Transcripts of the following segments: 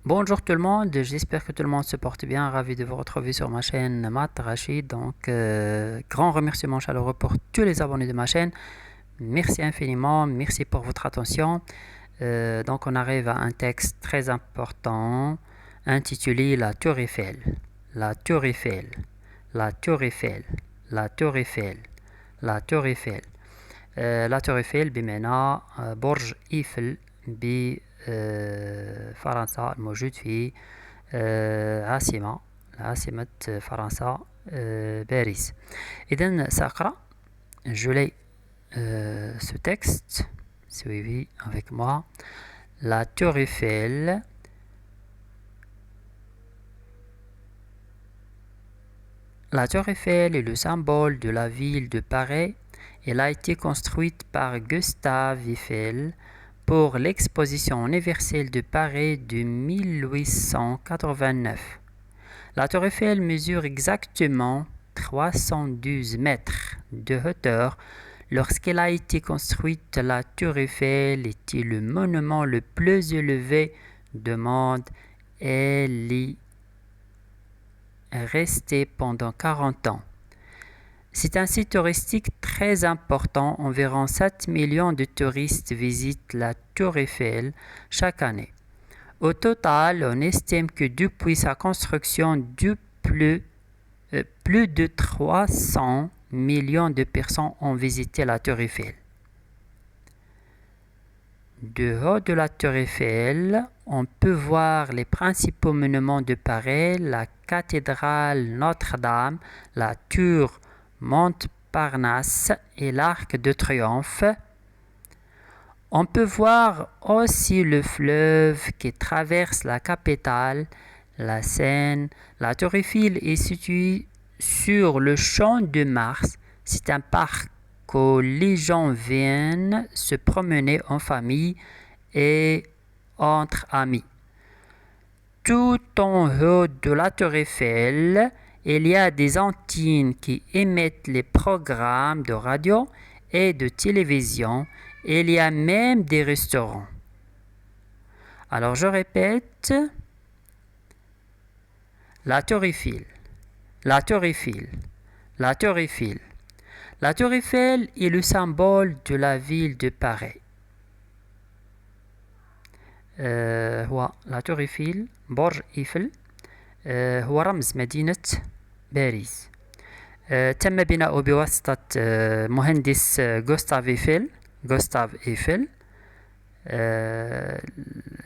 Bonjour tout le monde, j'espère que tout le monde se porte bien. Ravi de vous retrouver sur ma chaîne Matt Rachid. Grand remerciement chaleureux pour tous les abonnés de ma chaîne. Merci infiniment, merci pour votre attention. On arrive à un texte très important intitulé La Tour Eiffel. La Tour Eiffel, la Tour Eiffel, la Tour Eiffel, la Tour Eiffel. La Tour Eiffel بمعنى برج إيفل بفرنسا الموجود في عاصمة فرنسا باريس. إذن سأقرأ je lis ce texte suivi avec moi. La Tour Eiffel La Tour Eiffel est le symbole de la ville de Paris. Elle a été construite par Gustave Eiffel pour l'exposition universelle de Paris de 1889. La Tour Eiffel mesure exactement 312 mètres de hauteur. Lorsqu'elle a été construite, la Tour Eiffel était le monument le plus élevé du monde. Elle y est restée pendant 40 ans. C'est un site touristique très important. Environ 7 millions de touristes visitent la Tour Eiffel chaque année. Au total, on estime que depuis sa construction, plus de 300 millions de personnes ont visité la Tour Eiffel. Du haut de la Tour Eiffel, on peut voir les principaux monuments de Paris, la cathédrale Notre-Dame, la tour Montparnasse et l'Arc de Triomphe. On peut voir aussi le fleuve qui traverse la capitale, la Seine. La Tour Eiffel est située sur le Champ de Mars. C'est un parc où les gens viennent se promener en famille et entre amis. Tout en haut de la Tour Eiffel, il y a des antennes qui émettent les programmes de radio et de télévision. Il y a même des restaurants. Alors je répète. La Tour Eiffel, la Tour Eiffel, la Tour Eiffel. La Tour Eiffel est le symbole de la ville de Paris. هو لا تور إيفل برج إيفل هو رمز مدينة باريس. تم بناؤه بواسطة مهندس غوستاف إيفل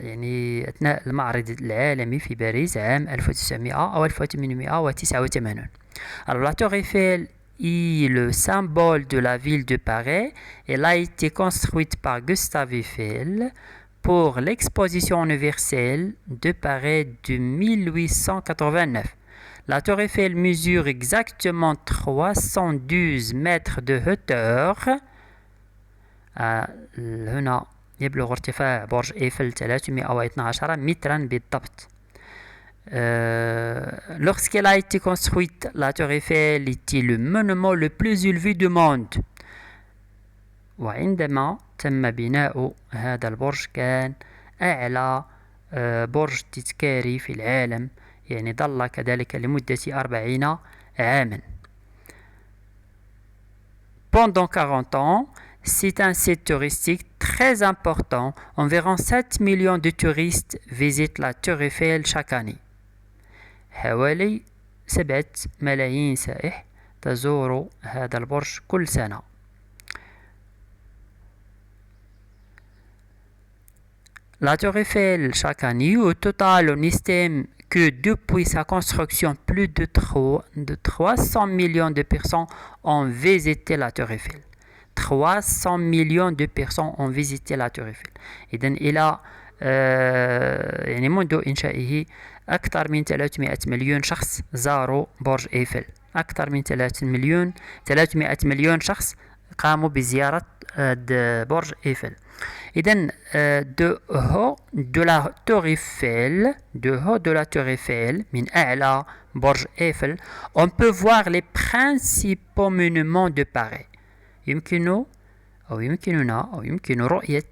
يعني أثناء المعرض العالمي في باريس عام 1900 أو 1889. Alors la Tour Eiffel est le symbole de la ville de Paris. Elle a été construite par Gustave Eiffel pour l'exposition universelle de Paris de 1889. La Tour Eiffel mesure exactement 312 mètres de hauteur. هنا يبلغ ارتفاع برج إيفل 312 مترا بالضبط. Lorsqu'elle a été construite, la Tour Eiffel était le monument le plus élevé du monde. وعندما تم بناء هذا البرج كان أعلى برج تذكاري في العالم، يعني ظل كذلك لمدة 40 عاما. Pendant 40 ans, c'est un site touristique très important. Environ 7 millions de touristes visitent la Tour Eiffel chaque année. حوالي 7 ملايين سائح تزور هذا البرج كل سنة. La Tour Eiffel chaque année, au total, on estime que depuis sa construction, plus de 300 millions de personnes ont visité la Tour Eiffel. 300 millions de personnes ont visité la Tour Eiffel. إذن إلى يعني منذ إنشائه أكثر من 300 مليون شخص زاروا برج إيفل. أكثر من 300 مليون شخص قاموا بزيارة برج إيفل. إذن de haut de la Tour Eiffel, من أعلى برج إيفل, on peut voir les principaux monuments de Paris. يمكن رؤية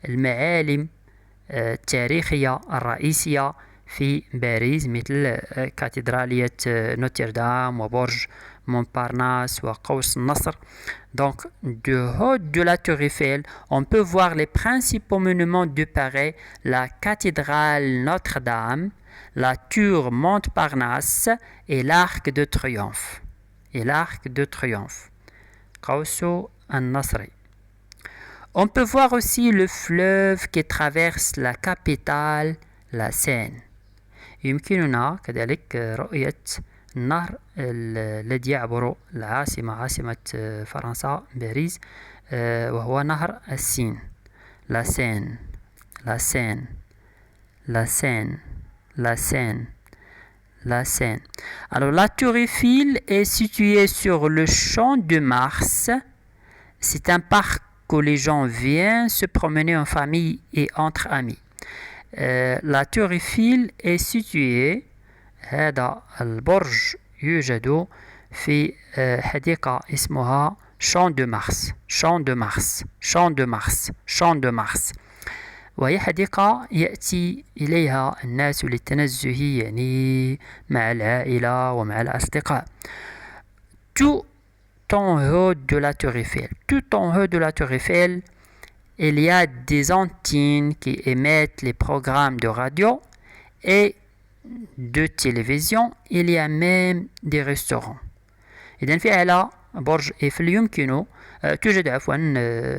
المعالم التاريخية الرئيسية في باريس مثل كاتدرالية نوتردام وبرج مونتبارناس وقوس النصر. Donc, du haut de la Tour Eiffel, on peut voir les principaux monuments de Paris, la cathédrale Notre-Dame, la tour Montparnasse et l'arc de triomphe. Et l'arc de triomphe. قوس النصر. On peut voir aussi le fleuve qui traverse la capitale, la Seine. يمكننا كذلك رؤية النهر الذي يعبر العاصمة عاصمة فرنسا باريس وهو نهر السين. La Seine, la Seine, la Seine, la Seine, la Seine. Alors la Tour Eiffel est située sur le Champ de Mars. C'est un parc où les gens viennent se promener en famille et entre amis. La Tour Eiffel est située هذا البرج يوجد في حديقة اسمها Champ de Mars. Champ de Mars. Champ de Mars. Champ de Mars. وهي حديقة يأتي إليها الناس للتنزه يعني مع العائلة ومع الأصدقاء. Tout en haut de la Tour Eiffel. Tout en haut de la Tour Eiffel, il y a des antennes qui émettent les programmes de radio et de télévision. Il y a même des restaurants. إذن في أعلى برج إيفل يمكن توجد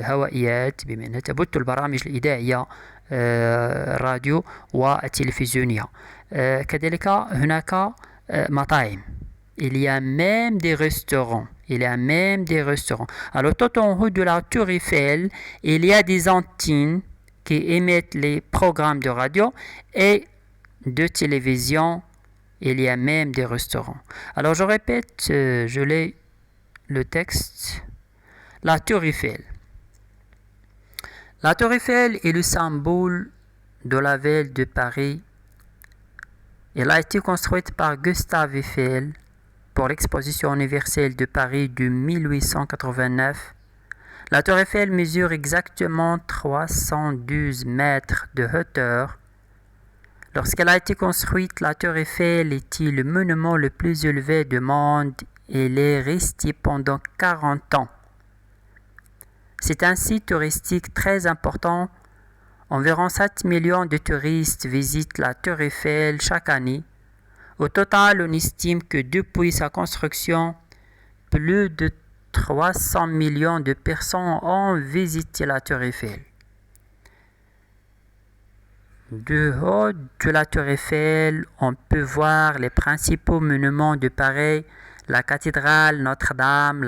هوائيات بما أنها تبث البرامج الإذاعية الراديو والتلفزيونية. كذلك هناك مطاعم. Il y a même des restaurants. Il y a même des restaurants. Alors, tout en haut de la Tour Eiffel, il y a des antennes qui émettent les programmes de radio et de télévision. Il y a même des restaurants. Alors, je répète, je lis le texte. La Tour Eiffel. La Tour Eiffel est le symbole de la ville de Paris. Elle a été construite par Gustave Eiffel pour l'exposition universelle de Paris de 1889. La Tour Eiffel mesure exactement 312 mètres de hauteur. Lorsqu'elle a été construite, la Tour Eiffel était le monument le plus élevé du monde et elle est restée pendant 40 ans. C'est un site touristique très important. Environ 7 millions de touristes visitent la Tour Eiffel chaque année. Au total, on estime que depuis sa construction, plus de 300 millions de personnes ont visité la Tour Eiffel. Du haut de la Tour Eiffel, on peut voir les principaux monuments de Paris, la cathédrale Notre-Dame,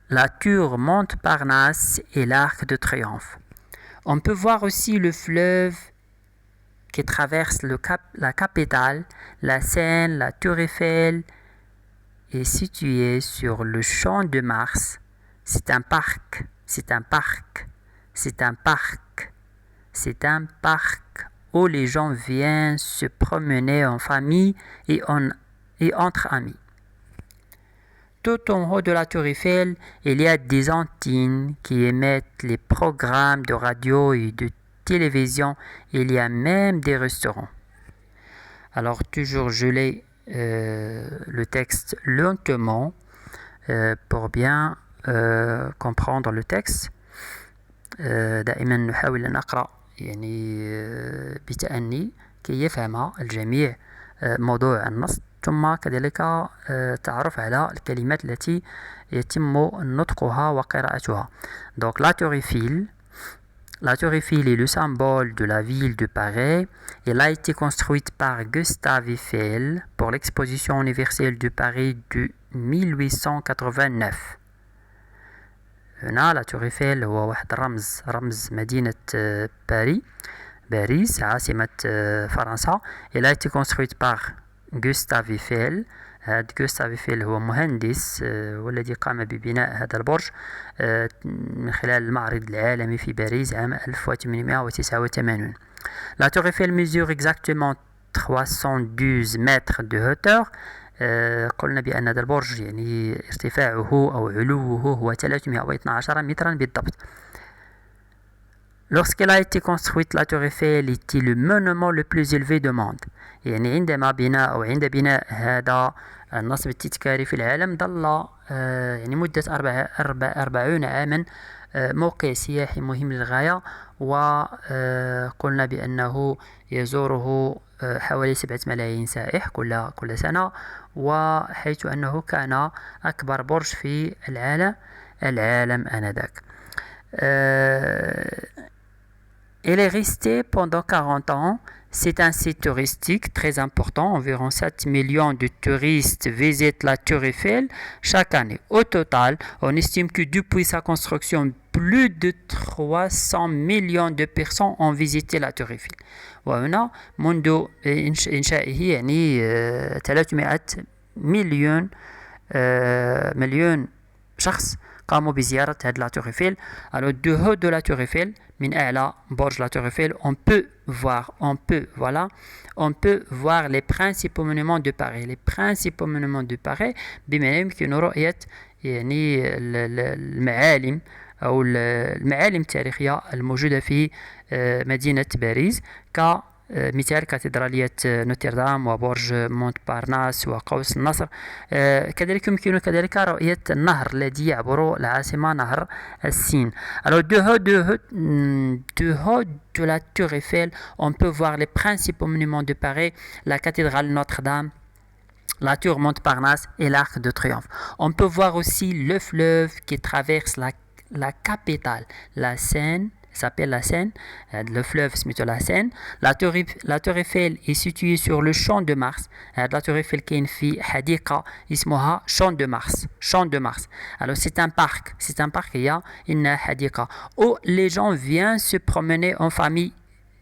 la tour Montparnasse et l'arc de triomphe. On peut voir aussi le fleuve qui traverse la capitale, la Seine. La Tour Eiffel est située sur le Champ de Mars. C'est un parc, c'est un parc, c'est un parc, c'est un parc où les gens viennent se promener en famille et entre amis. Tout en haut de la Tour Eiffel, il y a des antennes qui émettent les programmes de radio et de télévision. Il y a même des restaurants. Alors, toujours je lis le texte lentement pour bien comprendre le texte. دائما نحاول أن نقرأ يعني بتأني كي يفهم الجميع موضوع النص، ثم كذلك تعرف على الكلمات التي يتم نطقها وقراءتها. Donc la Tour Eiffel. La Tour Eiffel est le symbole de la ville de Paris. Elle a été construite par Gustave Eiffel pour l'exposition universelle de Paris de 1889. هنا لا تور ايفيل هو واحد رمز مدينة باريس عاصمة فرنسا. Elle a été construite par Gustave Eiffel. هذا Gustave Eiffel هو مهندس والذي قام ببناء هذا البرج من خلال المعرض العالمي في باريس عام 1889. La Tour Eiffel mesure exactement 312 mètres de hauteur. قلنا بأن هذا البرج يعني ارتفاعه أو علوه هو 312 مترا بالضبط. Lorsqu'elle a été construite, la tour Eiffel était le monument le plus élevé du monde. يعني عندما بناء أو عند بناء هذا النصب التذكاري في العالم ظل يعني مدة 40 عاما موقع سياحي مهم للغاية، وقلنا بأنه يزوره حوالي 7 ملايين سائح كل سنة، وحيث أنه كان أكبر برج في العالم آنذاك. Il est resté pendant 40 ans. C'est un site touristique très important. Environ 7 millions de touristes visitent la Tour Eiffel chaque année. Au total, on estime que depuis sa construction, plus de 300 millions de personnes ont visité la Tour Eiffel. وهنا منذ إنشائه يعني 300 مليون شخص قاموا بزيارة هذه لا Tour Eiffel. Alors du haut de la Tour Eiffel, من أعلى برج لا Tour Eiffel, on peut voir les principaux monuments de Paris. Les principaux monuments de Paris بما يمكن رؤية يعني المعالم أو المعالم التاريخية الموجودة في مدينة باريس، كمثال كاتدرالية نوتردام وبرج مونت بارناس وقوس النصر. كذلك يمكن كذلك رؤية النهر الذي يعبر العاصمة، نهر السين. Alors du haut de la Tour Eiffel, on peut voir les principaux monuments de Paris, la cathédrale Notre-Dame, la tour Montparnasse et l'Arc de Triomphe. On peut voir aussi le fleuve qui traverse la capitale, la Seine, s'appelle la Seine, le fleuve s'appelle la Seine. La tour Eiffel est située sur le champ de Mars. La tour Eiffel كاين في حديقة اسمها champ de Mars. Alors c'est un parc, il y a une حديقة où les gens viennent se promener en famille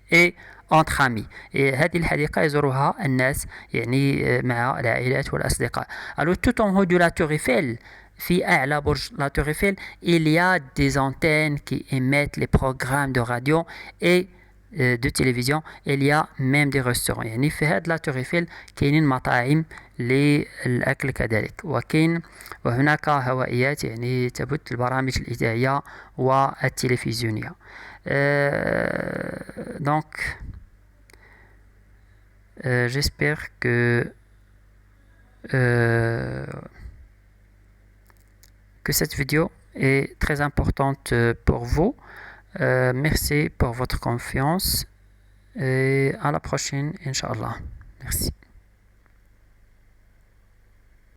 et entre amis. هذه الحديقة يزورها الناس يعني مع العائلات والأصدقاء. Alors tout en haut de la tour Eiffel, في أعلى برج la Tour Eiffel, il y a des antennes qui émettent les programmes de radio et de télévision. Il y a même des restaurants. يعني في هذه la Tour Eiffel كاينين مطاعم للأكل كذلك، وهناك هوائيات يعني تبث البرامج الإذاعية والتلفزيونية. Donc j'espère que cette vidéo est très importante pour vous. Merci pour votre confiance et à la prochaine, Inch'Allah. Merci.